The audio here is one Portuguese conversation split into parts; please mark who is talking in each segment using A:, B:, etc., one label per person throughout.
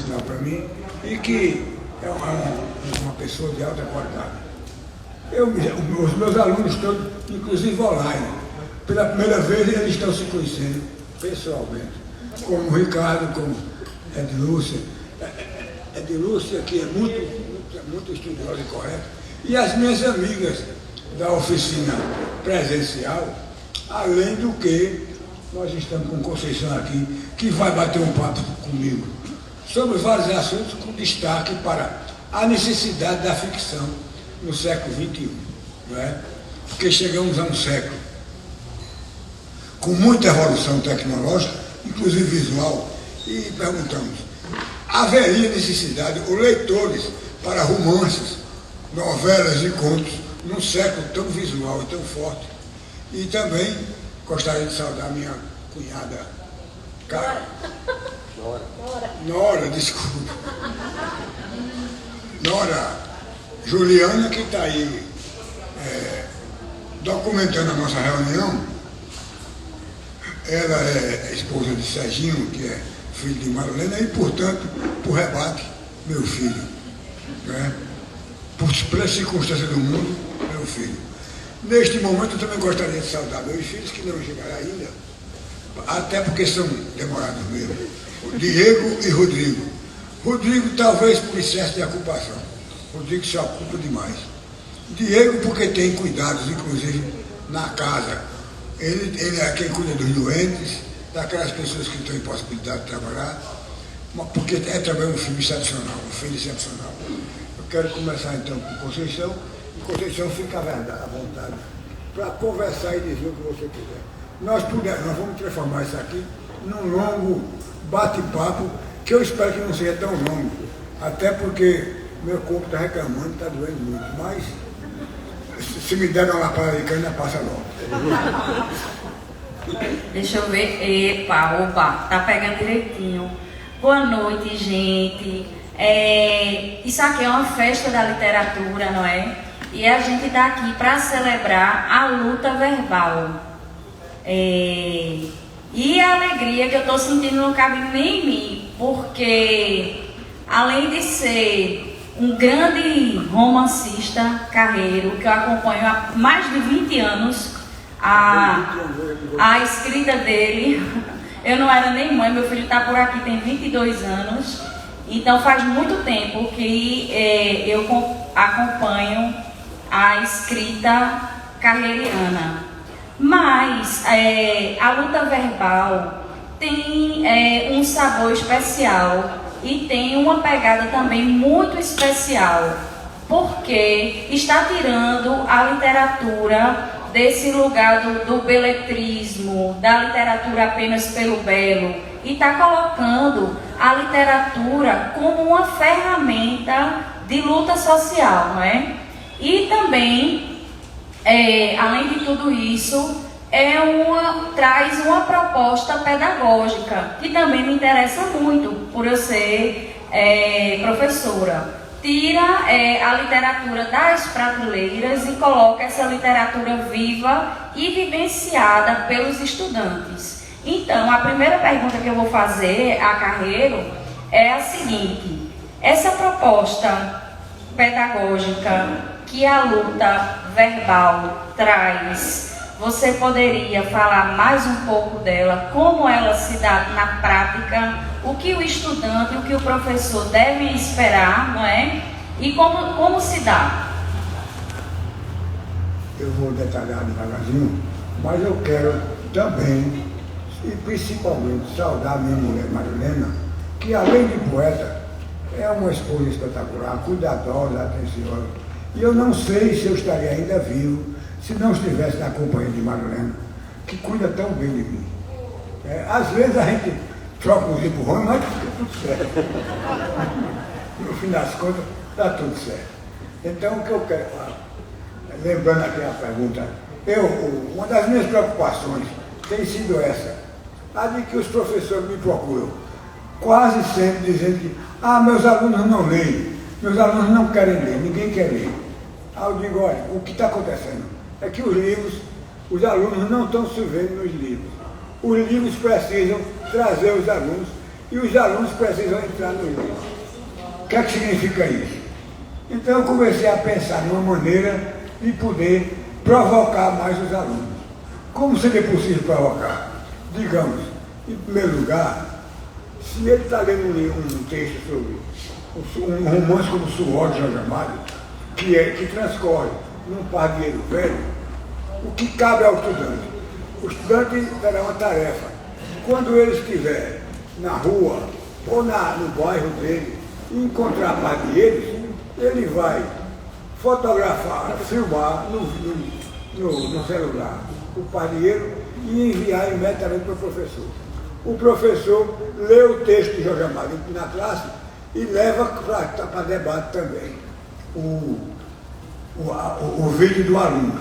A: sinal para mim, e que é uma pessoa de alta qualidade. Os meus alunos todos, inclusive online, pela primeira vez eles estão se conhecendo pessoalmente, como o Ricardo, como Edilúcia. Edilúcia, que é muito estudiosa e correta, e as minhas amigas da oficina presencial, além do que nós estamos com Conceição aqui, que vai bater um papo comigo sobre vários assuntos, com destaque para a necessidade da ficção no século XXI, não é? Porque chegamos a um século com muita evolução tecnológica, inclusive visual, e perguntamos, haveria necessidade, os leitores, para romances, novelas e contos, num século tão visual e tão forte? E também gostaria de saudar minha cunhada, Nora, desculpa. Nora Juliana, que está aí documentando a nossa reunião. Ela é esposa de Serginho, que é filho de Marlena, e, portanto, por rebate, meu filho. Né? Pelas circunstâncias do mundo, meu filho. Neste momento, eu também gostaria de saudar meus filhos, que não chegaram ainda, até porque são demorados mesmo. Diego e Rodrigo. Rodrigo, talvez por excesso de ocupação. Rodrigo se ocupa demais. Diego, porque tem cuidados, inclusive, na casa. Ele é quem cuida dos doentes, daquelas pessoas que estão em possibilidade de trabalhar, porque é também um filho excepcional, Eu quero começar então com Conceição, e Conceição fica à vontade para conversar e dizer o que você quiser. Nós vamos transformar isso aqui num longo bate-papo, que eu espero que não seja tão longo, até porque meu corpo está reclamando, está doendo muito, mas se me der uma lapada de cana, passa logo.
B: Deixa eu ver. Opa, tá pegando direitinho. Boa noite, gente. Isso aqui é uma festa da literatura, não é? E a gente está aqui para celebrar a luta verbal. E a alegria que eu estou sentindo não cabe nem em mim, porque além de ser um grande romancista carreiro, que eu acompanho há mais de 20 anos, a escrita dele, eu não era nem mãe, meu filho está por aqui, tem 22 anos, então faz muito tempo que eu acompanho a escrita carreiriana. Mas a luta verbal tem um sabor especial e tem uma pegada também muito especial, porque está tirando a literatura desse lugar do beletrismo, da literatura apenas pelo belo, e está colocando a literatura como uma ferramenta de luta social, não é? E também, além de tudo isso, traz uma proposta pedagógica, que também me interessa muito, por eu ser professora. Tira a literatura das prateleiras e coloca essa literatura viva e vivenciada pelos estudantes. Então, a primeira pergunta que eu vou fazer a Carreiro é a seguinte: essa proposta pedagógica que a luta verbal traz, você poderia falar mais um pouco dela, como ela se dá na prática, o que o estudante, o que o professor deve esperar, não é? E como se dá?
A: Eu vou detalhar devagarzinho, mas eu quero também, e principalmente, saudar minha mulher Marilena, que além de poeta, é uma esposa espetacular, cuidadosa, atenciosa. E eu não sei se eu estaria ainda vivo se não estivesse na companhia de Marilena, que cuida tão bem de mim. Às vezes a gente troca uns empurrões, mas fica tudo certo. No fim das contas, está tudo certo. Então, o que eu quero falar, lembrando aqui a pergunta, uma das minhas preocupações tem sido essa, a de que os professores me procuram, quase sempre dizendo que, meus alunos não leem, meus alunos não querem ler, ninguém quer ler. Aí eu digo, olha, o que está acontecendo é que os livros, os alunos não estão se vendo nos livros. Os livros precisam trazer os alunos e os alunos precisam entrar no livro. O que é que significa isso? Então eu comecei a pensar numa maneira de poder provocar mais os alunos. Como seria possível provocar? Digamos, em primeiro lugar, se ele está lendo um texto sobre um romance como o Suor de Jorge Amado, que transcorre num pardieiro velho, o que cabe ao estudante? O estudante terá uma tarefa. Quando ele estiver na rua ou no bairro dele e encontrar pardieiros, ele vai fotografar, filmar no celular o pardieiro e enviar imediatamente para o professor. O professor lê o texto de Jorge Amado na classe e leva para debate também o vídeo do aluno.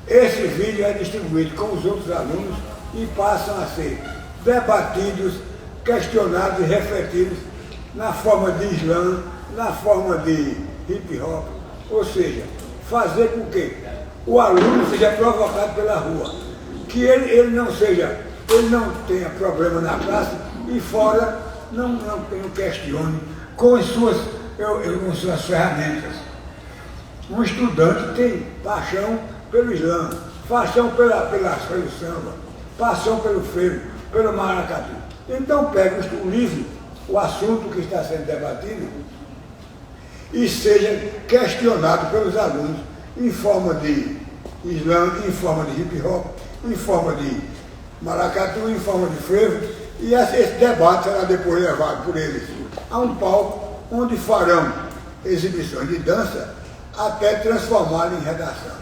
A: Esse vídeo é distribuído com os outros alunos e passam a ser debatidos, questionados e refletidos na forma de slam, na forma de hip hop, ou seja, fazer com que o aluno seja provocado pela rua, que ele não tenha problema na classe e fora não questione com as suas ferramentas. Um estudante tem paixão pelo slam, paixão pelo samba, paixão pelo frevo, pelo maracatu. Então pega o livro, o assunto que está sendo debatido, e seja questionado pelos alunos em forma de slam, em forma de hip hop, em forma de maracatu, em forma de frevo, e esse debate será depois levado por eles a um palco onde farão exibições de dança até transformá-lo em redação.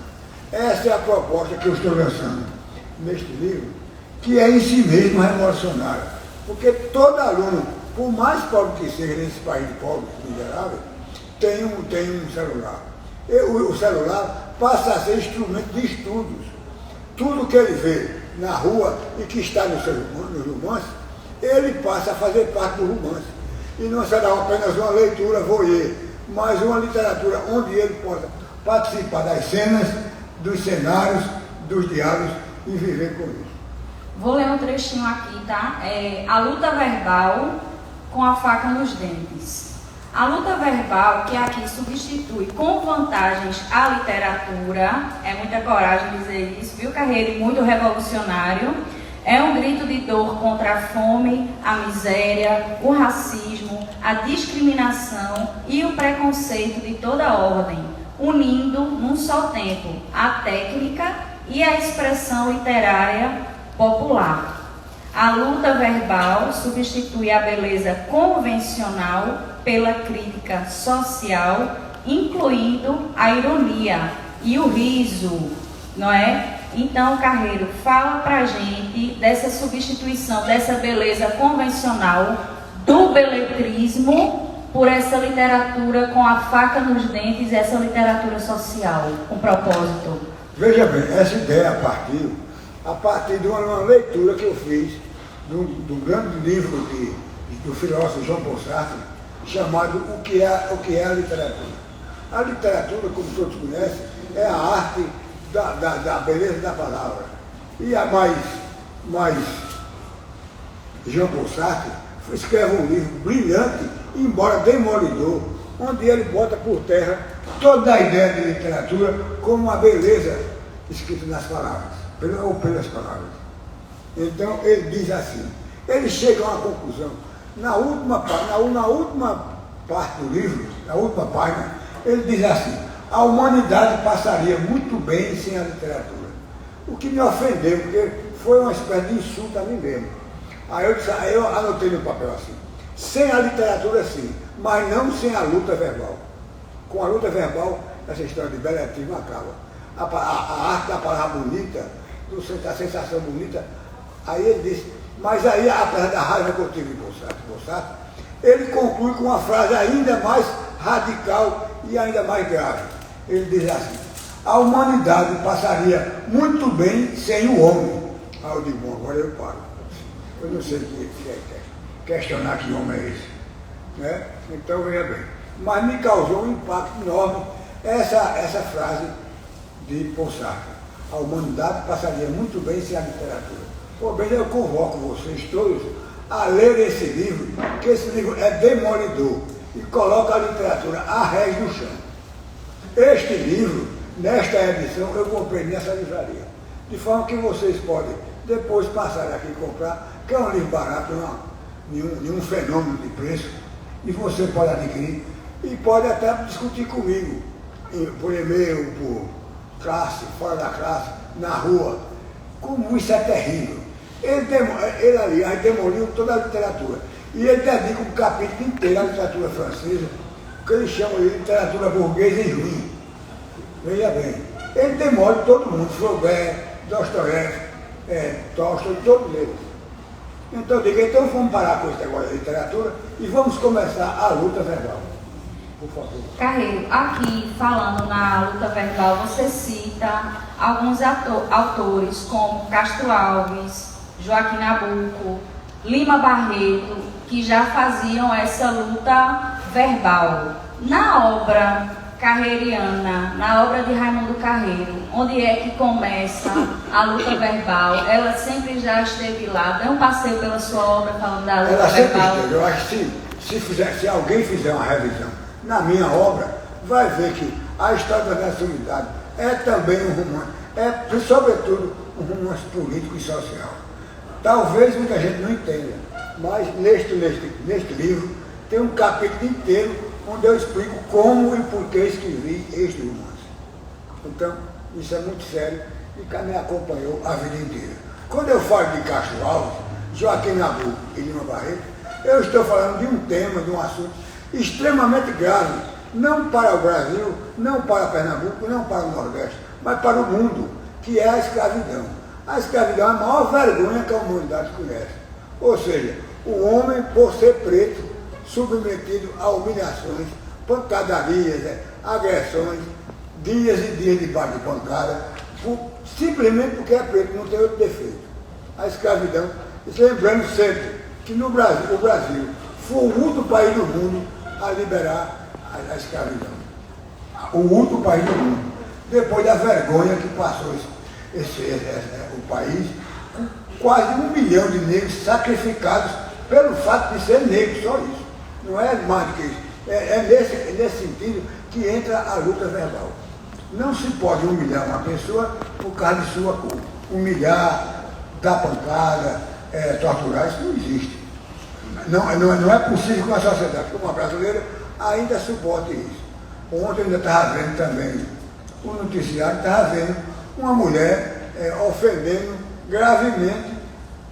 A: Essa é a proposta que eu estou lançando neste livro, que é em si mesmo revolucionária, porque todo aluno, por mais pobre que seja nesse país pobre, miserável, tem um celular. O celular passa a ser instrumento de estudos. Tudo que ele vê na rua e que está no romance, ele passa a fazer parte do romance. E não será apenas uma leitura voyeur, mas uma literatura onde ele possa participar das cenas, dos cenários, dos diálogos e viver com isso.
B: Vou ler um trechinho aqui, tá? A luta verbal com a faca nos dentes. A luta verbal, que aqui substitui com vantagens a literatura, é muita coragem dizer isso, viu, Carreiro? Muito revolucionário. É um grito de dor contra a fome, a miséria, o racismo, a discriminação e o preconceito de toda ordem, unindo num só tempo a técnica e a expressão literária popular. A luta verbal substitui a beleza convencional pela crítica social, incluindo a ironia e o riso, não é? Então, Carreiro, fala pra gente dessa substituição, dessa beleza convencional, do beletrismo, por essa literatura com a faca nos dentes, essa literatura social, com propósito.
A: Veja bem, essa ideia partiu de uma leitura que eu fiz do grande livro do filósofo Jean Paul Sartre, chamado O que é a Literatura. A literatura, como todos conhecem, é a arte da beleza da palavra. E a mais Jean Paul Sartre escreve um livro brilhante, embora demolidor, onde ele bota por terra toda a ideia de literatura como uma beleza escrita nas palavras, ou pelas palavras. Então ele diz assim, ele chega a uma conclusão. Na última parte do livro, na última página, ele diz assim: a humanidade passaria muito bem sem a literatura. O que me ofendeu, porque foi uma espécie de insulto a mim mesmo. Aí eu anotei no papel assim: sem a literatura sim, mas não sem a luta verbal. Com a luta verbal, essa história de beletrismo acaba. A arte da palavra bonita, a sensação bonita. Aí ele disse, mas aí, apesar da raiva que eu tive de Bolsonaro, ele conclui com uma frase ainda mais radical e ainda mais grave. Ele diz assim: a humanidade passaria muito bem sem o homem. Aí eu digo, bom, agora eu paro. Eu não sei o que questionar que homem é esse. Né? Então, veja bem. Mas me causou um impacto enorme essa frase de Paul Sartre. A humanidade passaria muito bem sem a literatura. Por bem, eu convoco vocês todos a ler esse livro, que esse livro é demolidor e coloca a literatura a rés no chão. Este livro, nesta edição, eu comprei nessa livraria, de forma que vocês podem depois passar aqui e comprar, que é um livro barato, nenhum fenômeno de preço, e você pode adquirir e pode até discutir comigo, por e-mail, por classe, fora da classe, na rua, como isso é terrível. Ele aliás, demoliu toda a literatura. E ele dedica um capítulo inteiro à literatura francesa, que ele chama de literatura burguesa e ruim. Veja bem, ele demole todo mundo, Flaubert, Dostoiévski, Tolstói, todos eles. Então eu digo, então vamos parar com esse negócio da literatura e vamos começar a luta verbal. Por favor.
B: Carreiro, aqui falando na luta verbal, você cita alguns autores como Castro Alves, Joaquim Nabuco, Lima Barreto, que já faziam essa luta verbal. Na obra carreiriana, na obra de Raimundo Carreiro, onde é que começa a luta verbal? Ela sempre já esteve lá. Dê um passeio pela sua obra falando da luta verbal.
A: Esteve. Eu acho que se alguém fizer uma revisão na minha obra, vai ver que a história da nacionalidade é também um romance, é sobretudo um romance político e social. Talvez muita gente não entenda, mas neste livro tem um capítulo inteiro onde eu explico como e por que escrevi este romance. Então, isso é muito sério e que me acompanhou a vida inteira. Quando eu falo de Castro Alves, Joaquim Nabuco e Lima Barreto, eu estou falando de um tema, de um assunto extremamente grave, não para o Brasil, não para Pernambuco, não para o Nordeste, mas para o mundo, que é a escravidão. A escravidão é a maior vergonha que a humanidade conhece. Ou seja, o homem, por ser preto, submetido a humilhações, pancadarias, agressões, dias e dias debaixo de pancada, simplesmente porque é preto, não tem outro defeito. A escravidão, lembrando sempre que no Brasil, o Brasil foi o único país do mundo a liberar a escravidão. O único país do mundo. Depois da vergonha que passou o país, com quase 1 milhão de negros sacrificados pelo fato de ser negro, só isso. Não é mais do que isso. É nesse sentido que entra a luta verbal. Não se pode humilhar uma pessoa por causa de sua cor. Humilhar, dar pancada, torturar, isso não existe. Não é possível que uma sociedade como a brasileira ainda suporte isso. Ontem eu ainda estava vendo também, o noticiário estava vendo uma mulher ofendendo gravemente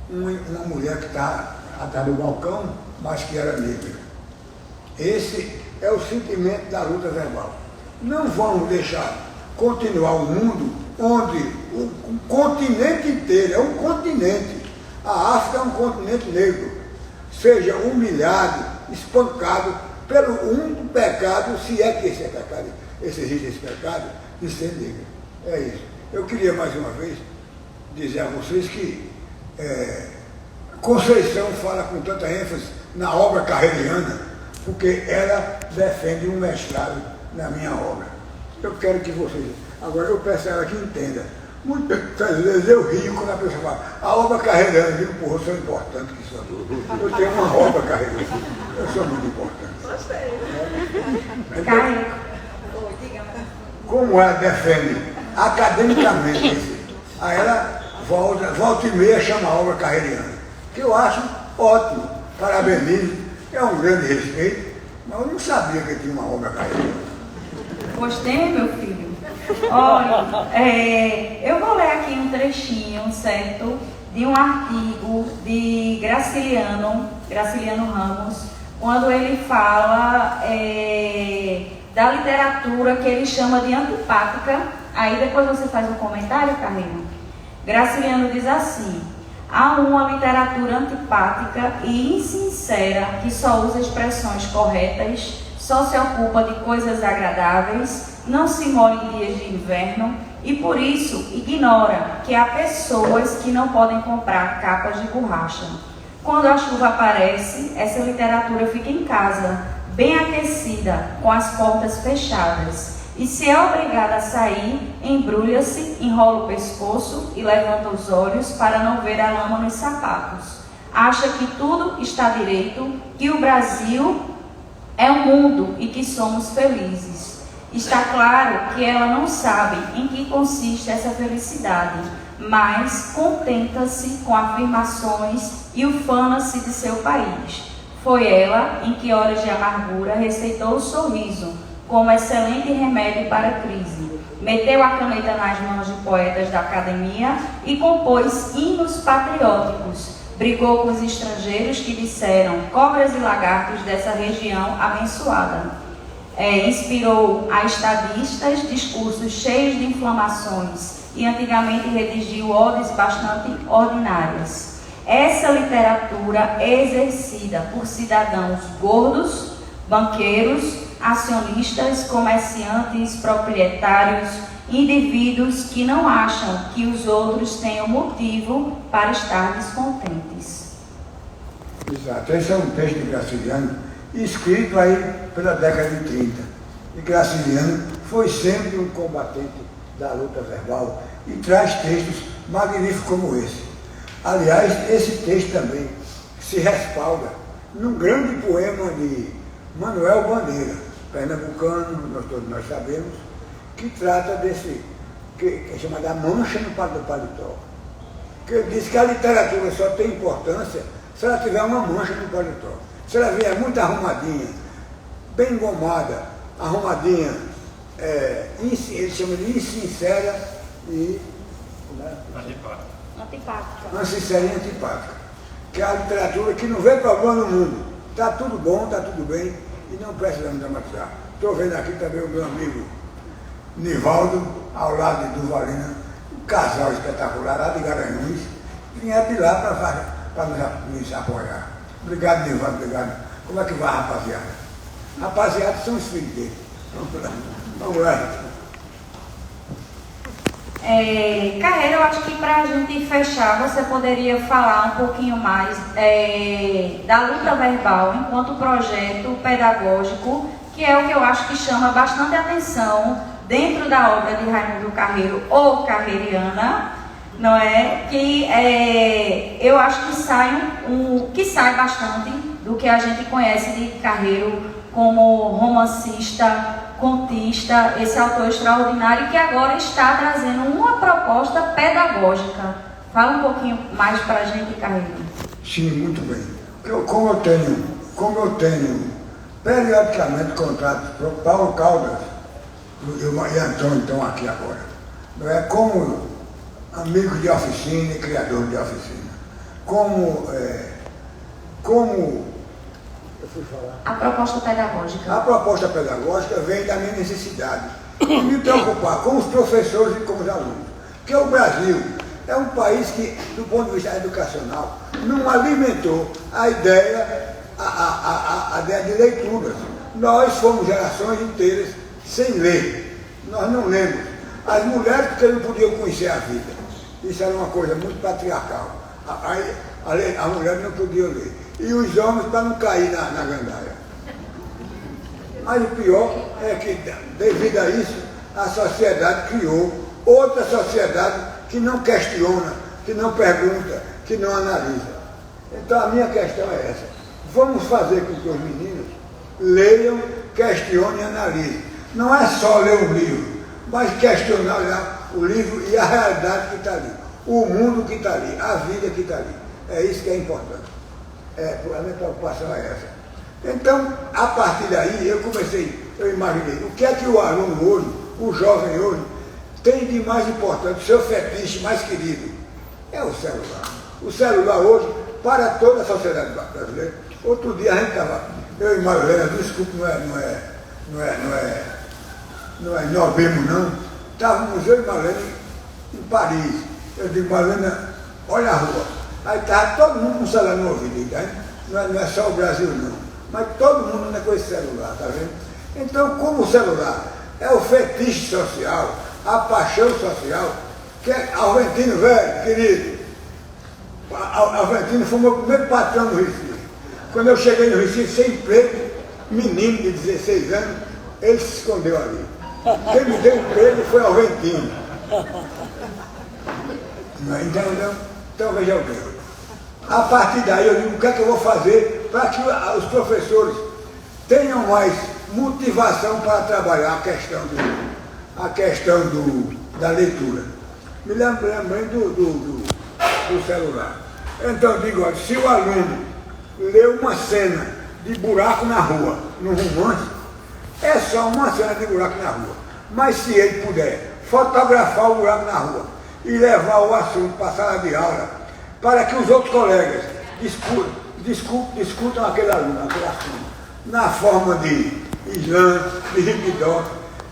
A: uma mulher que está atrás do balcão, mas que era negra. Esse é o sentimento da luta verbal. Não vamos deixar continuar um mundo onde o continente inteiro, é um continente, a África é um continente negro, seja humilhado, espancado pelo único pecado, se é que esse é pecado, existe esse pecado, de ser negro. É isso. Eu queria mais uma vez dizer a vocês que Conceição fala com tanta ênfase na obra carreiriana, porque ela defende um mestrado na minha obra. Eu quero que vocês... Agora eu peço a ela que entenda. Muitas vezes eu rio quando a pessoa fala, a obra carreiriana, eu digo, porra, eu sou importante que sou. Eu tenho uma obra carreiriana, eu sou muito importante. Então, como ela defende academicamente isso, aí ela volta e meia chama a obra carreiriana, que eu acho ótimo, parabenizo, é um grande respeito, mas eu não sabia que tinha uma obra carreiriana.
B: Gostei, meu filho. Olha, eu vou ler aqui um trechinho, certo? De um artigo de Graciliano Ramos, quando ele fala da literatura que ele chama de antipática. Aí depois você faz um comentário, Carlinhos. Graciliano diz assim: há uma literatura antipática e insincera que só usa expressões corretas, só se ocupa de coisas agradáveis, não se molha em dias de inverno e por isso ignora que há pessoas que não podem comprar capas de borracha. Quando a chuva aparece, essa literatura fica em casa, bem aquecida, com as portas fechadas. E se é obrigada a sair, embrulha-se, enrola o pescoço e levanta os olhos para não ver a lama nos sapatos. Acha que tudo está direito, que o Brasil é o mundo e que somos felizes. Está claro que ela não sabe em que consiste essa felicidade, mas contenta-se com afirmações e ufana-se de seu país. Foi ela em que horas de amargura receitou o sorriso como excelente remédio para a crise. Meteu a caneta nas mãos de poetas da academia e compôs hinos patrióticos. Brigou com os estrangeiros que disseram cobras e lagartos dessa região abençoada. Inspirou a estadistas discursos cheios de inflamações e antigamente redigiu odes bastante ordinárias. Essa literatura é exercida por cidadãos gordos, banqueiros, acionistas, comerciantes, proprietários, indivíduos que não acham que os outros tenham motivo para estar descontentes.
A: Exato. Esse é um texto de Graciliano, escrito aí pela década de 30. E Graciliano foi sempre um combatente da luta verbal e traz textos magníficos como esse. Aliás, esse texto também se respalda num grande poema de Manuel Bandeira, pernambucano, todos nós sabemos, que trata desse, que é chamado A Mancha no Paletó. Que ele diz que a literatura só tem importância se ela tiver uma mancha no paletó. Se ela vier muito arrumadinha, bem engomada, arrumadinha, ele chama de insincera e
B: antipática.
A: Sincera e antipática. Que é a literatura que não vê problema no mundo. Está tudo bom, está tudo bem e não precisamos dramatizar. Estou vendo aqui também o meu amigo Nivaldo, ao lado de Duvalina, um casal espetacular lá de Garanhuns, vieram de lá para nos apoiar. Obrigado, Nivaldo, obrigado. Como é que vai, rapaziada? Rapaziada são os filhos dele. Vamos lá.
B: Carreira, eu acho que para a gente fechar, você poderia falar um pouquinho mais da luta verbal enquanto projeto pedagógico, que é o que eu acho que chama bastante atenção dentro da obra de Raimundo Carreiro ou Carreiriana, não é? Que eu acho que sai bastante do que a gente conhece de Carreiro como romancista, contista, esse autor extraordinário que agora está trazendo uma proposta pedagógica. Fala um pouquinho mais para a gente, Carreiro.
A: Sim, muito bem. Como eu tenho periodicamente contratos para Paulo Caldas e Antônio estão aqui agora, não é? Como amigos de oficina e criadores de oficina, como eu fui falar.
B: A proposta pedagógica.
A: A proposta pedagógica vem da minha necessidade de me preocupar com os professores e com os alunos. Porque o Brasil é um país que, do ponto de vista educacional, não alimentou a ideia de leituras. Nós fomos gerações inteiras sem ler. Nós não lemos. As mulheres porque não podiam conhecer a vida. Isso era uma coisa muito patriarcal. A mulher não podia ler. E os homens para não cair na gandaia. Mas o pior é que, devido a isso, a sociedade criou outra sociedade que não questiona, que não pergunta, que não analisa. Então a minha questão é essa. Vamos fazer com que os meninos leiam, questionem e analisem. Não é só ler um livro, mas questionar o livro e a realidade que está ali. O mundo que está ali, a vida que está ali. É isso que é importante. A minha preocupação é essa. Então, a partir daí, eu imaginei, o que é que o aluno hoje, o jovem hoje, tem de mais importante, o seu fetiche mais querido? É o celular. O celular hoje, para toda a sociedade brasileira. Outro dia a gente estava, eu e Marlena, desculpe, não é novembro não, estávamos eu e Marlena em Paris. Eu digo, Marlena, olha a rua. Aí estava todo mundo com o celular no ouvido, tá? Não é só o Brasil não, mas todo mundo anda com esse celular, tá vendo? Então, como o celular é o fetiche social, a paixão social, que é Alventino, velho, querido, Alventino foi o meu primeiro patrão no Recife. Quando eu cheguei no Recife sem emprego, menino de 16 anos, ele se escondeu ali. Quem me deu emprego foi Alventino. Entendeu? Então veja bem. A partir daí eu digo o que é que eu vou fazer para que os professores tenham mais motivação para trabalhar a questão da leitura. Me lembrei do celular. Então eu digo, olha, se o aluno lê uma cena de buraco na rua, no romance, é só uma cena de buraco na rua. Mas se ele puder fotografar o buraco na rua e levar o assunto para a sala de aula, para que os outros colegas discutam aquele aluno, aquele assunto, na forma de slam, de hip-hop,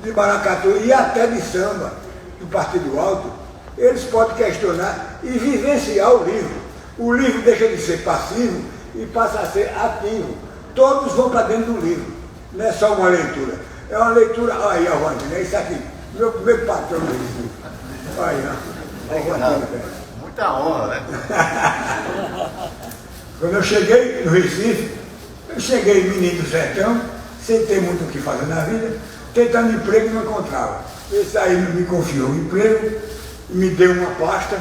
A: de maracatu e até de samba, do Partido Alto, eles podem questionar e vivenciar o livro. O livro deixa de ser passivo e passa a ser ativo. Todos vão para dentro do livro. Não é só uma leitura. É uma leitura. Aí, Alvandinho, é isso aqui. Meu primeiro patrão desse livro. Aí, Alvandinho.
C: Muita honra, né?
A: Quando eu cheguei no Recife, eu cheguei menino do sertão, sem ter muito o que fazer na vida, tentando emprego e não encontrava. Esse aí me confiou um emprego, me deu uma pasta,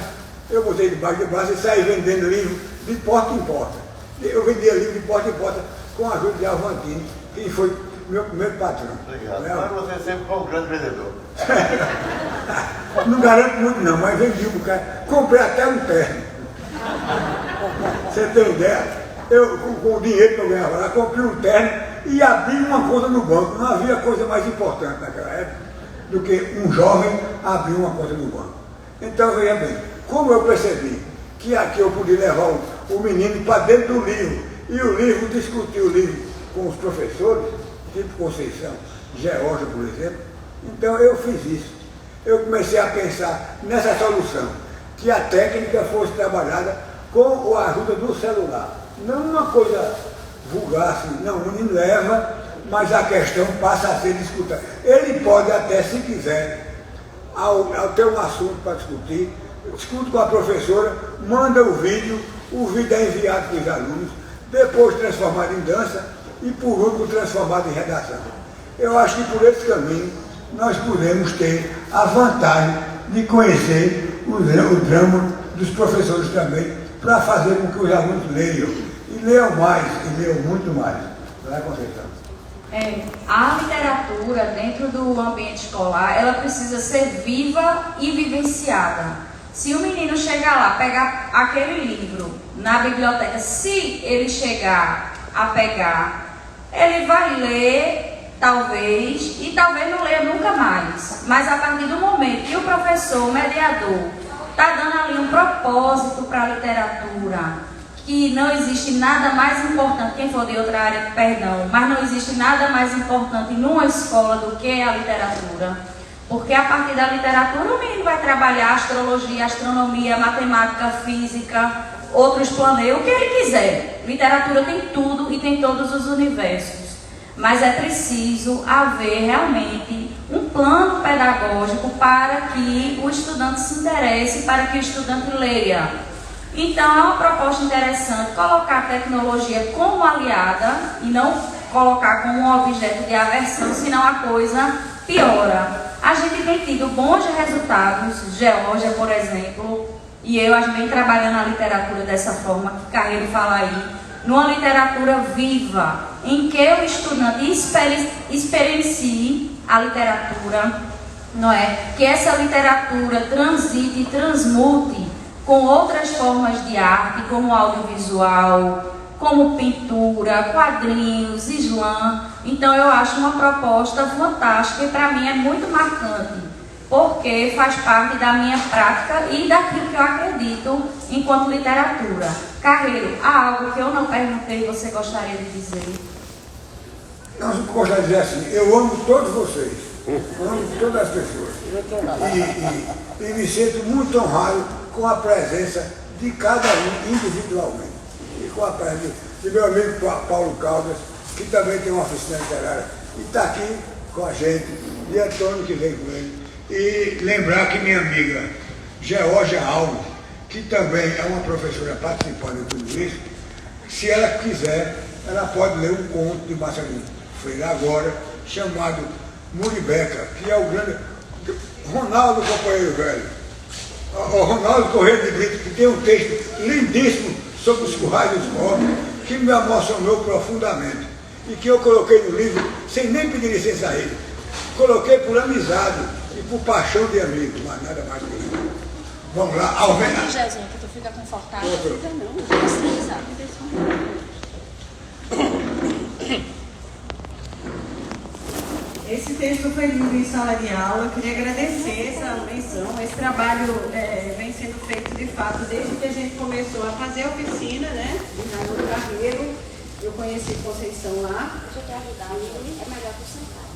A: eu botei debaixo de braço e saí vendendo livro de porta em porta. Eu vendia livro de porta em porta com a ajuda de Alvandinho, que foi meu primeiro patrão.
C: Obrigado. Mas você sempre foi um grande vendedor.
A: Não garanto muito não, mas vendi um bocado. Comprei até um terno. Você tem ideia? Eu, com o dinheiro que eu ganhava lá, comprei um terno e abri uma conta no banco. Não havia coisa mais importante naquela época do que um jovem abrir uma conta no banco. Então, veja bem, como eu percebi que aqui eu podia levar o menino para dentro do livro, e o livro, discutir o livro com os professores, tipo Conceição, Geórgia, por exemplo, então eu fiz isso. Eu comecei a pensar nessa solução, que a técnica fosse trabalhada com a ajuda do celular. Não uma coisa vulgar assim, não, o menino leva, mas a questão passa a ser discutida. Ele pode até, se quiser, ao ter um assunto para discutir, discute com a professora, manda o vídeo é enviado para os alunos, depois transformado em dança e por último transformado em redação. Eu acho que por esse caminho nós podemos ter a vantagem de conhecer o drama dos professores também, para fazer com que os alunos leiam, e leiam mais, e leiam muito mais. Vai, Conceição.
B: A literatura dentro do ambiente escolar, ela precisa ser viva e vivenciada. Se o menino chegar lá, pegar aquele livro na biblioteca, se ele chegar a pegar, ele vai ler, talvez, e talvez não leia nunca mais. Mas a partir do momento que o professor, o mediador, está dando ali um propósito para a literatura, que não existe nada mais importante, quem for de outra área, perdão, mas não existe nada mais importante numa escola do que a literatura. Porque a partir da literatura o menino vai trabalhar astrologia, astronomia, matemática, física, outros planetas, o que ele quiser. Literatura tem tudo e tem todos os universos. Mas é preciso haver realmente um plano pedagógico para que o estudante se interesse, para que o estudante leia. Então é uma proposta interessante colocar a tecnologia como aliada e não colocar como um objeto de aversão, senão a coisa piora. A gente tem tido bons resultados, Geórgia, por exemplo, e eu venho trabalhando a literatura dessa forma, que Carreiro fala aí, numa literatura viva, em que o estudante experiencie a literatura, não é? Que essa literatura transite e transmute com outras formas de arte, como audiovisual, como pintura, quadrinhos, slam. Então eu acho uma proposta fantástica e para mim é muito marcante, porque faz parte da minha prática e daquilo que eu acredito enquanto literatura. Carreiro, há algo que eu não perguntei e você gostaria de dizer?
A: Não, eu gostaria de dizer assim, eu amo todos vocês, amo todas as pessoas. E me sinto muito honrado com a presença de cada um individualmente. E com a presença de meu amigo Paulo Caldas, que também tem uma oficina literária, e está aqui com a gente, de Antônio que veio com ele. E lembrar que minha amiga Geórgia Alves, que também é uma professora participando de tudo isso, se ela quiser, ela pode ler um conto de Marcelino Freire agora, chamado Muribeca, que é o grande Ronaldo Companheiro Velho. O Ronaldo Correia de Brito, que tem um texto lindíssimo sobre os currais dos mortos, que me emocionou profundamente e que eu coloquei no livro sem nem pedir licença a ele. Coloquei por amizade e por paixão de amigo, mas nada mais que isso. Vamos lá, Alvena.
D: Jéssica, que tu fica confortável.
A: Outro.
D: Fica não, precisa.
E: Esse texto foi lido em sala de aula. Eu queria agradecer essa menção. Esse trabalho vem sendo feito de fato desde que a gente começou a fazer a oficina, né? No Carreiro. Eu conheci Conceição lá.
D: Deixa eu te ajudar, é melhor tu sentar.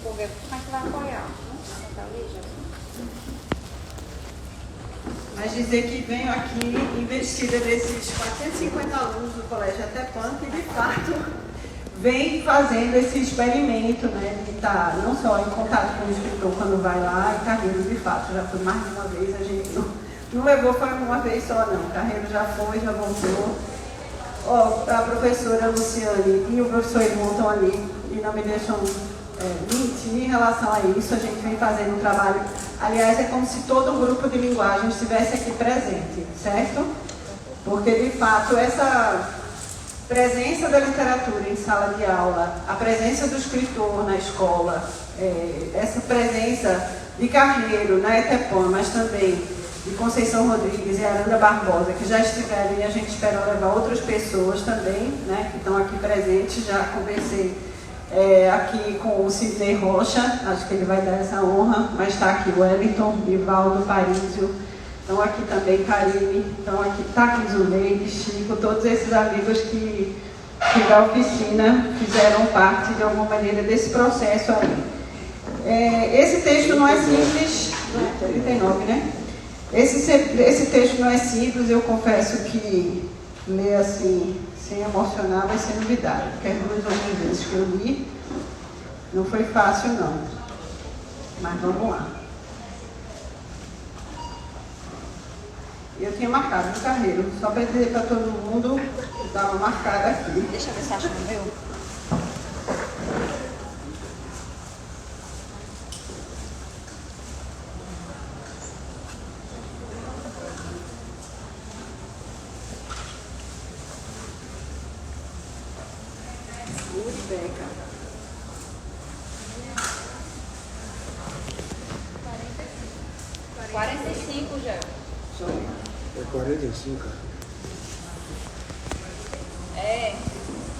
D: Vou ver como é que vai apoiar. Sentar ali, Jéssica.
E: Mas dizer que venho aqui investida desses 450 alunos do Colégio Atepan, que de fato vem fazendo esse experimento, né, de estar não só em contato com o escritor quando vai lá, e Carreiro de fato já foi mais de uma vez, a gente não levou foi uma vez só não, Carreiro já foi, já voltou. A professora Luciane e o professor Edmundo estão ali e não me deixam mentir em relação a isso. A gente vem fazendo um trabalho, aliás, é como se todo um grupo de linguagem estivesse aqui presente, certo? Porque, de fato, essa presença da literatura em sala de aula, a presença do escritor na escola, essa presença de Carreiro na ETEPAM, mas também de Conceição Rodrigues e Aranda Barbosa, que já estiveram e a gente espera levar outras pessoas também, né, que estão aqui presentes. Já conversei aqui com o Sidney Rocha, acho que ele vai dar essa honra, mas está aqui o Wellington, Ivaldo, Parísio, estão aqui também Karine, estão aqui Taki Zuleide, Chico, todos esses amigos que da oficina fizeram parte de alguma maneira desse processo aí. Esse texto não é simples, 39, né? Esse texto não é simples, eu confesso que ler assim, sem emocionar, vai ser novidade, porque as 2 ou 3 vezes que eu li, não foi fácil não, mas vamos lá. Eu tinha marcado no Carreiro, só para dizer para todo mundo que estava marcado aqui.
D: Deixa eu ver se acha o meu.
E: Muribeca.
D: 45 já.
A: É 45.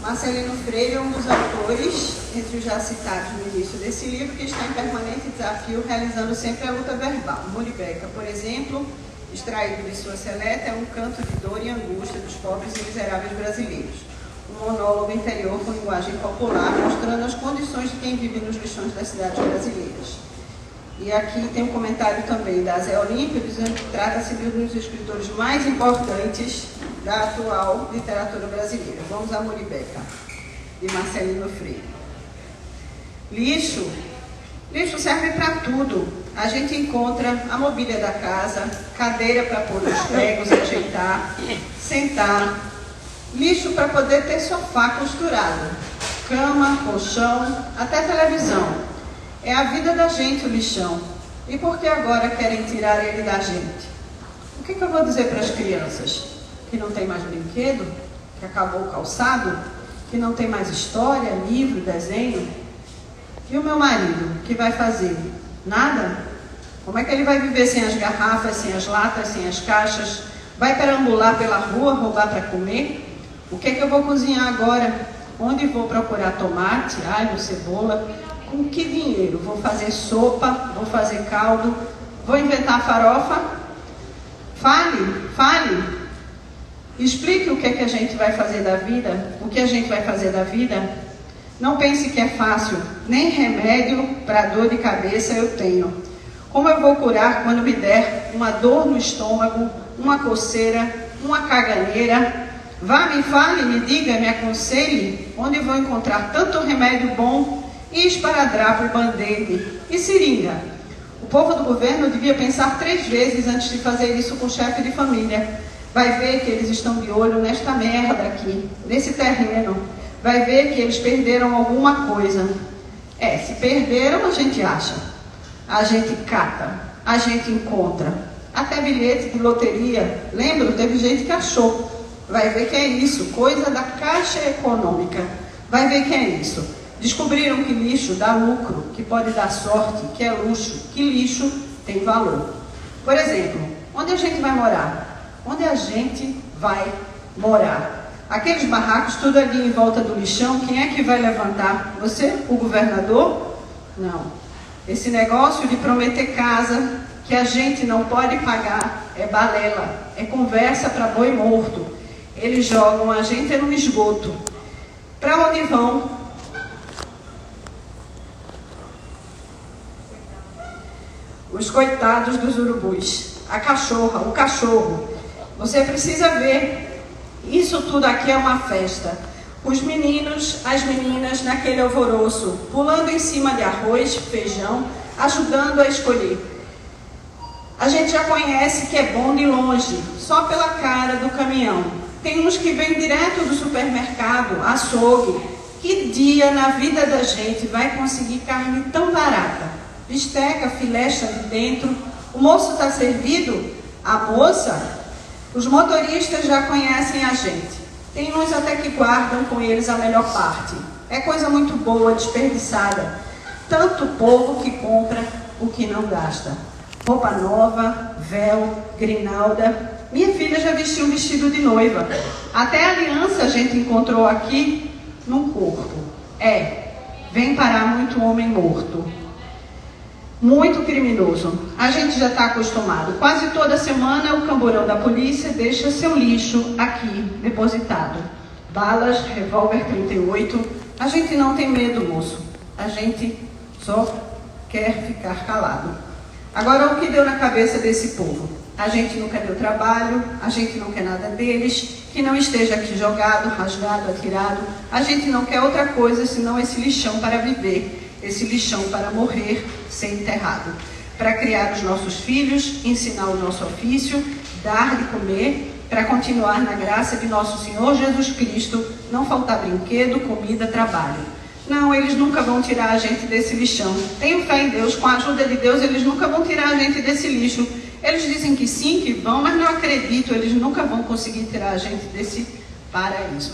E: Marcelino Freire é um dos autores, entre os já citados no início desse livro, que está em permanente desafio, realizando sempre a luta verbal. Muribeca, por exemplo, extraído de sua seleta, é um canto de dor e angústia dos pobres e miseráveis brasileiros. Um monólogo interior com linguagem popular, mostrando as condições de quem vive nos lixões das cidades brasileiras. E aqui tem um comentário também da Zé Olímpio, dizendo que trata-se de um dos escritores mais importantes da atual literatura brasileira. Vamos a Muribeca, de Marcelino Freire. Lixo serve para tudo. A gente encontra a mobília da casa, cadeira para pôr os pregos, ajeitar, sentar. Lixo para poder ter sofá costurado, cama, colchão, até televisão. É a vida da gente o lixão. E por que agora querem tirar ele da gente? O que eu vou dizer para as crianças? Que não tem mais brinquedo? Que acabou o calçado? Que não tem mais história, livro, desenho? E o meu marido, que vai fazer? Nada? Como é que ele vai viver sem as garrafas, sem as latas, sem as caixas? Vai perambular pela rua, roubar para comer? O que eu vou cozinhar agora? Onde vou procurar tomate, alho, cebola? Com que dinheiro? Vou fazer sopa? Vou fazer caldo? Vou inventar farofa? Fale! Explique o que a gente vai fazer da vida, o que a gente vai fazer da vida. Não pense que é fácil, nem remédio para dor de cabeça eu tenho. Como eu vou curar quando me der uma dor no estômago, uma coceira, uma caganeira? Vá, me fale, me diga, me aconselhe, onde vou encontrar tanto remédio bom e esparadrapo, band-aid e seringa. O povo do governo devia pensar 3 vezes antes de fazer isso com o chefe de família. Vai ver que eles estão de olho nesta merda aqui, nesse terreno. Vai ver que eles perderam alguma coisa. Se perderam, a gente acha. A gente cata, a gente encontra. Até bilhete de loteria. Lembro, teve gente que achou. Vai ver que é isso, coisa da Caixa Econômica. Vai ver que é isso. Descobriram que lixo dá lucro, que pode dar sorte, que é luxo, que lixo tem valor. Por exemplo, onde a gente vai morar? Onde a gente vai morar? Aqueles barracos, tudo ali em volta do lixão, quem é que vai levantar? Você? O governador? Não. Esse negócio de prometer casa que a gente não pode pagar é balela, é conversa para boi morto. Eles jogam a gente no esgoto. Para onde vão? Os coitados dos urubus. A cachorra, o cachorro. Você precisa ver. Isso tudo aqui é uma festa. Os meninos, as meninas naquele alvoroço, pulando em cima de arroz, feijão, ajudando a escolher. A gente já conhece que é bom de longe, só pela cara do caminhão. Tem uns que vêm direto do supermercado, açougue. Que dia na vida da gente vai conseguir carne tão barata? Bisteca, filé de dentro. O moço está servido? A moça? Os motoristas já conhecem a gente. Tem uns até que guardam com eles a melhor parte. É coisa muito boa, desperdiçada. Tanto povo que compra o que não gasta. Roupa nova, véu, grinalda. Minha filha já vestiu um vestido de noiva. Até aliança a gente encontrou aqui no corpo. Vem parar muito homem morto. Muito criminoso. A gente já está acostumado. Quase toda semana o camburão da polícia deixa seu lixo aqui depositado. Balas, revólver 38. A gente não tem medo, moço. A gente só quer ficar calado. Agora, o que deu na cabeça desse povo? A gente nunca deu trabalho, a gente não quer nada deles, que não esteja aqui jogado, rasgado, atirado. A gente não quer outra coisa senão esse lixão para viver, esse lixão para morrer, ser enterrado. Para criar os nossos filhos, ensinar o nosso ofício, dar de comer, para continuar na graça de nosso Senhor Jesus Cristo, não faltar brinquedo, comida, trabalho. Não, eles nunca vão tirar a gente desse lixão. Tenho fé em Deus, com a ajuda de Deus, eles nunca vão tirar a gente desse lixo. Eles dizem que sim, que vão, mas não acredito, eles nunca vão conseguir tirar a gente desse paraíso.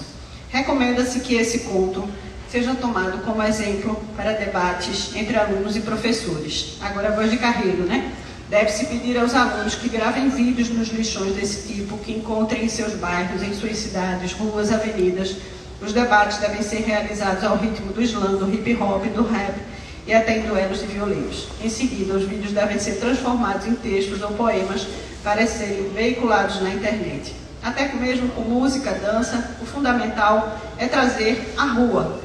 E: Recomenda-se que esse conto seja tomado como exemplo para debates entre alunos e professores. Agora a voz de carreiro, né? Deve-se pedir aos alunos que gravem vídeos nos lixões desse tipo, que encontrem em seus bairros, em suas cidades, ruas, avenidas. Os debates devem ser realizados ao ritmo do slam, do hip hop, do rap e até em duelos de violeiros. Em seguida, os vídeos devem ser transformados em textos ou poemas para serem veiculados na internet. Até mesmo com música, dança, o fundamental é trazer a rua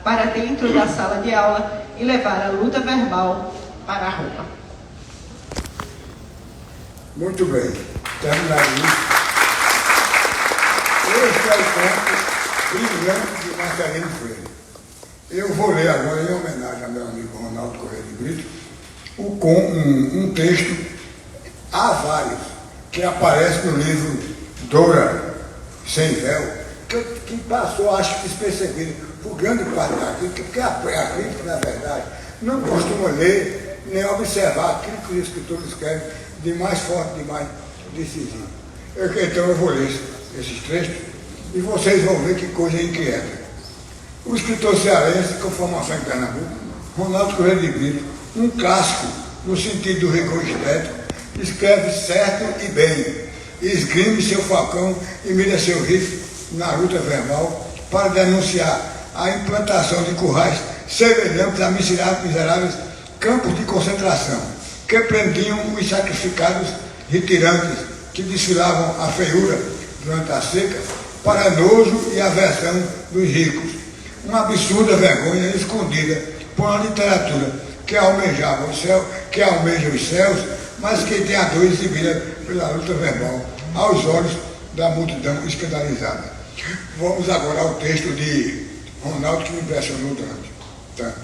E: para dentro da sala de aula e levar a luta verbal para a rua.
A: Muito bem. Terminado isso. Esse é o conto brilhante de Marcelino Freire. Eu vou ler agora, em homenagem ao meu amigo Ronaldo Correia de Brito, um texto, há vários, que aparece no livro Dora Sem Véu, que passou, acho que despercebido por grande parte da crítica, porque a crítica, na verdade, não costuma ler nem observar aquilo que os escritores escrevem de mais forte, de mais decisivo. Então eu vou ler esses trechos e vocês vão ver que coisa inquieta. O escritor cearense, com formação em Pernambuco, Ronaldo Correia de Brito, um clássico no sentido do rigor estético, escreve certo e bem, esgrime seu facão e mira seu rifle na luta verbal para denunciar a implantação de currais semelhantes a miseráveis campos de concentração que prendiam os sacrificados retirantes que desfilavam a feiura durante a seca para nojo e aversão dos ricos. Uma absurda vergonha escondida por uma literatura que almeja os céus, mas que tem a dor exibida pela luta verbal aos olhos da multidão escandalizada. Vamos agora ao texto de Ronaldo, que me impressionou tanto.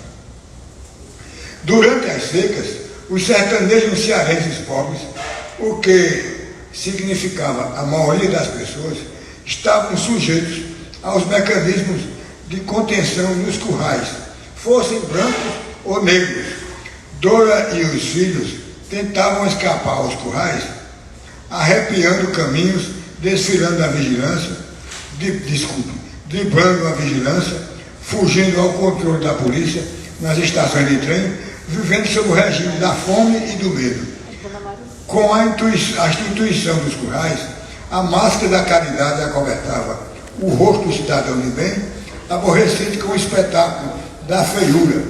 A: Durante as secas, os sertanejos cearenses pobres, o que significava a maioria das pessoas, estavam sujeitos aos mecanismos de contenção nos currais, fossem brancos ou negros. Dora e os filhos tentavam escapar aos currais, arrepiando caminhos desfilando a vigilância, driblando a vigilância, fugindo ao controle da polícia nas estações de trem, vivendo sob o regime da fome e do medo. Com a instituição dos currais, a máscara da caridade acobertava o rosto do cidadão de bem, aborrecido com o espetáculo da feiura.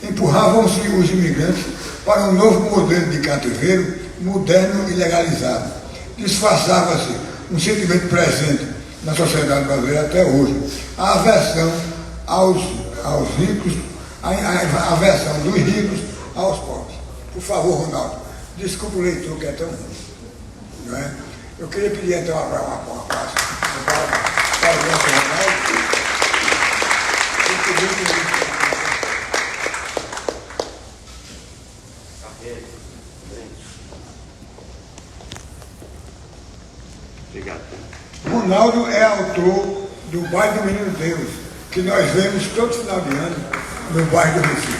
A: Empurravam-se os imigrantes para um novo modelo de cativeiro, moderno e legalizado. Disfarçava-se um sentimento presente na sociedade brasileira até hoje, a aversão aos ricos, a aversão dos ricos aos pobres. Por favor, Ronaldo, desculpe o leitor que é tão ruim, não é? Eu queria pedir então uma passo para o nosso Ronaldo.
C: Obrigado.
A: Ronaldo é autor do Bairro do Menino Deus, que nós vemos todo final de ano no bairro do Recife.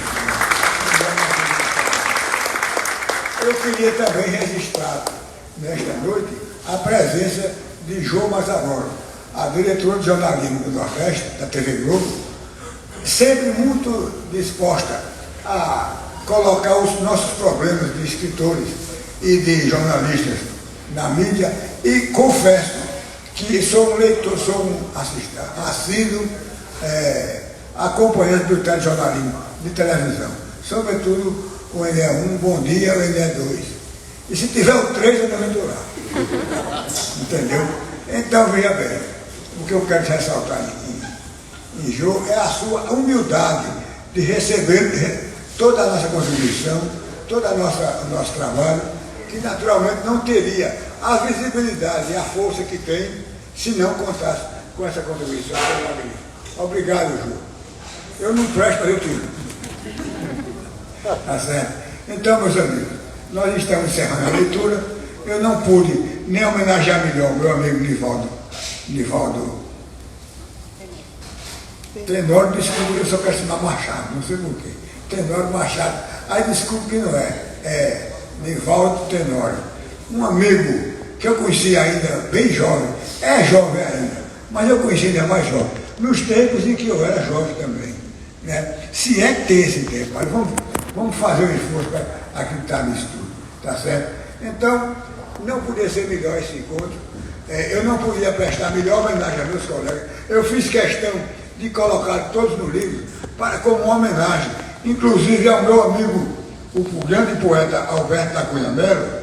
A: Eu queria também registrar nesta noite a presença de Jô Mazzarola, a diretora de jornalismo do Nordeste, da TV Globo, sempre muito disposta a colocar os nossos problemas de escritores e de jornalistas na mídia, e confesso que sou um leitor, sou um assíduo acompanhante do telejornalismo de televisão, sobretudo o NE1, Bom Dia, o NE2. E se tiver o 3, eu também estou lá. Entendeu? Então, veja bem, o que eu quero ressaltar em Jô é a sua humildade de receber toda a nossa contribuição, todo o nosso trabalho, que naturalmente não teria a visibilidade e a força que tem se não contasse com essa contribuição. Obrigado, Jô. Eu não presto, mas eu tiro. Tá certo? Então, meus amigos, nós estamos encerrando a leitura. Eu não pude nem homenagear melhor o meu amigo Nivaldo Tenório. Desculpe, eu só quero chamar Machado, não sei porquê. Tenório Machado. Aí desculpe que não é Nivaldo Tenório. Um amigo que eu conheci ainda bem jovem, é jovem ainda, mas eu conheci ainda mais jovem, nos tempos em que eu era jovem também. Né? Se é que tem esse tempo, mas vamos fazer um esforço para acreditar nisso tudo, tá certo? Então, não podia ser melhor esse encontro, eu não podia prestar melhor homenagem a meus colegas. Eu fiz questão de colocar todos no livro como uma homenagem, inclusive ao meu amigo, o grande poeta Alberto da Cunha Mello,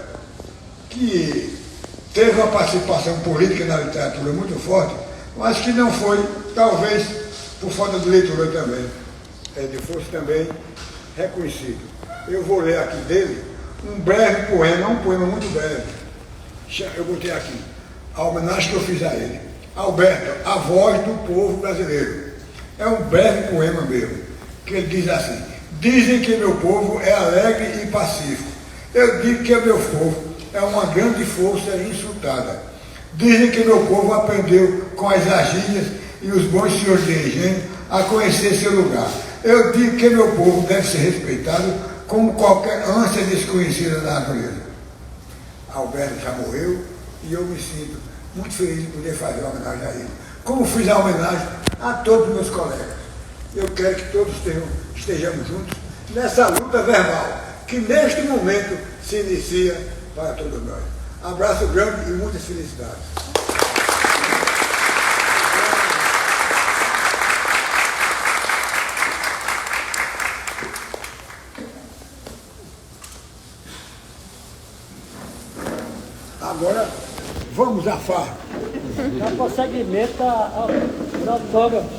A: que teve uma participação política na literatura muito forte, mas que não foi, talvez, por falta de leitura também, fosse também reconhecido. Eu vou ler aqui dele um breve poema, um poema muito breve. Eu botei aqui, a homenagem que eu fiz a ele. Alberto, a voz do povo brasileiro. É um breve poema meu, que ele diz assim: dizem que meu povo é alegre e pacífico. Eu digo que meu povo é uma grande força insultada. Dizem que meu povo aprendeu com as agílias e os bons senhores de engenho a conhecer seu lugar. Eu digo que meu povo deve ser respeitado como qualquer ânsia desconhecida da natureza. Alberto já morreu e eu me sinto muito feliz de poder fazer uma homenagem a ele. Como fiz a homenagem a todos os meus colegas. Eu quero que todos estejamos juntos nessa luta verbal, que neste momento se inicia para todos nós. Abraço grande e muitas felicidades. Agora, vamos à farra.
F: Dá prosseguimento aos autógrafos.